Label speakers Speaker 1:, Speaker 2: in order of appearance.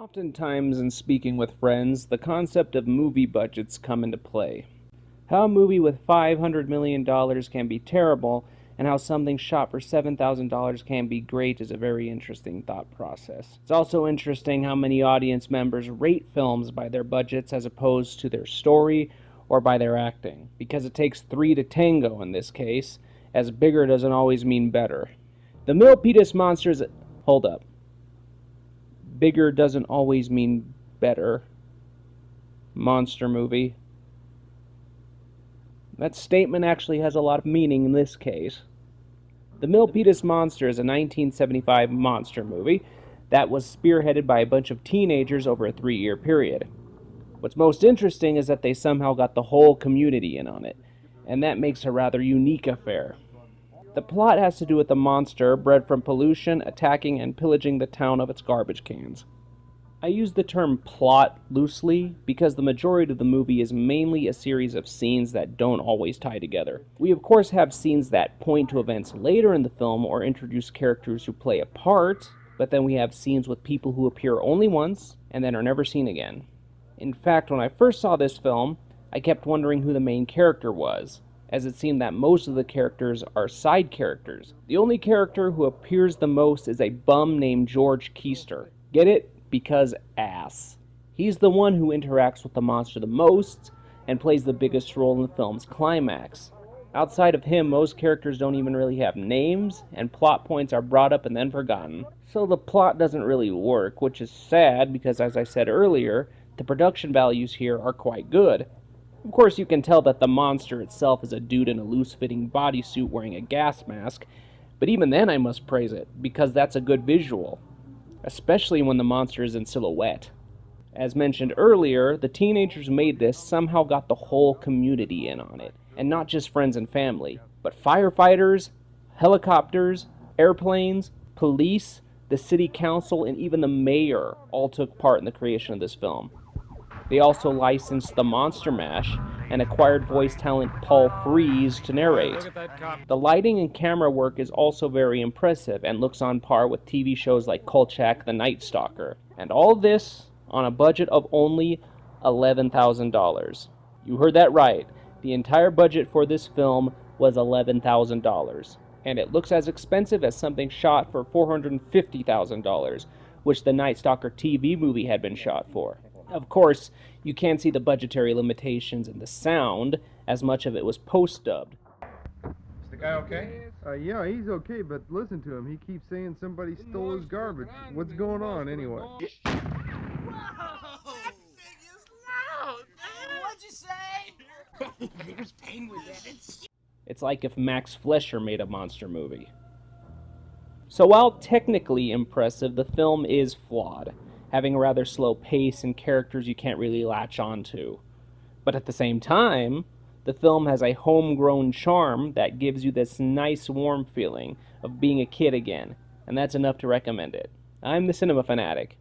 Speaker 1: Oftentimes, in speaking with friends, the concept of movie budgets come into play. How a movie with $500 million can be terrible, and how something shot for $7,000 can be great is a very interesting thought process. It's also interesting how many audience members rate films by their budgets as opposed to their story or by their acting, because it takes three to tango in this case, as bigger doesn't always mean better. The Milpitas monsters... Hold up. Bigger doesn't always mean better. Monster movie. That statement actually has a lot of meaning in this case. The Milpitas Monster is a 1975 monster movie that was spearheaded by a bunch of teenagers over a 3-year period. What's most interesting is that they somehow got the whole community in on it, and that makes a rather unique affair. The plot has to do with a monster bred from pollution, attacking and pillaging the town of its garbage cans. I use the term plot loosely because the majority of the movie is mainly a series of scenes that don't always tie together. We of course have scenes that point to events later in the film or introduce characters who play a part, but then we have scenes with people who appear only once and then are never seen again. In fact, when I first saw this film, I kept wondering who the main character was, as it seemed that most of the characters are side characters. The only character who appears the most is a bum named George Keister. Get it? Because ass. He's the one who interacts with the monster the most and plays the biggest role in the film's climax. Outside of him, most characters don't even really have names, and plot points are brought up and then forgotten. So the plot doesn't really work, which is sad because, as I said earlier, the production values here are quite good. Of course, you can tell that the monster itself is a dude in a loose-fitting bodysuit wearing a gas mask, but even then I must praise it, because that's a good visual, especially when the monster is in silhouette. As mentioned earlier, the teenagers who made this somehow got the whole community in on it, and not just friends and family, but firefighters, helicopters, airplanes, police, the city council, and even the mayor all took part in the creation of this film. They also licensed the Monster Mash and acquired voice talent Paul Frees to narrate. The lighting and camera work is also very impressive and looks on par with TV shows like Kolchak the Night Stalker. And all this on a budget of only $11,000. You heard that right. The entire budget for this film was $11,000. And it looks as expensive as something shot for $450,000, which the Night Stalker TV movie had been shot for. Of course, you can't see the budgetary limitations in the sound, as much of it was post-dubbed.
Speaker 2: Is the guy okay?
Speaker 3: Yeah, he's okay, but listen to him. He keeps saying somebody stole his garbage. What's going on, anyway?
Speaker 4: Whoa! That thing is loud, man! What'd you say? There's pain with that.
Speaker 1: It's like if Max Fleischer made a monster movie. So while technically impressive, the film is flawed, having a rather slow pace and characters you can't really latch onto. But at the same time, the film has a homegrown charm that gives you this nice warm feeling of being a kid again, and that's enough to recommend it. I'm the Cinema Fanatic.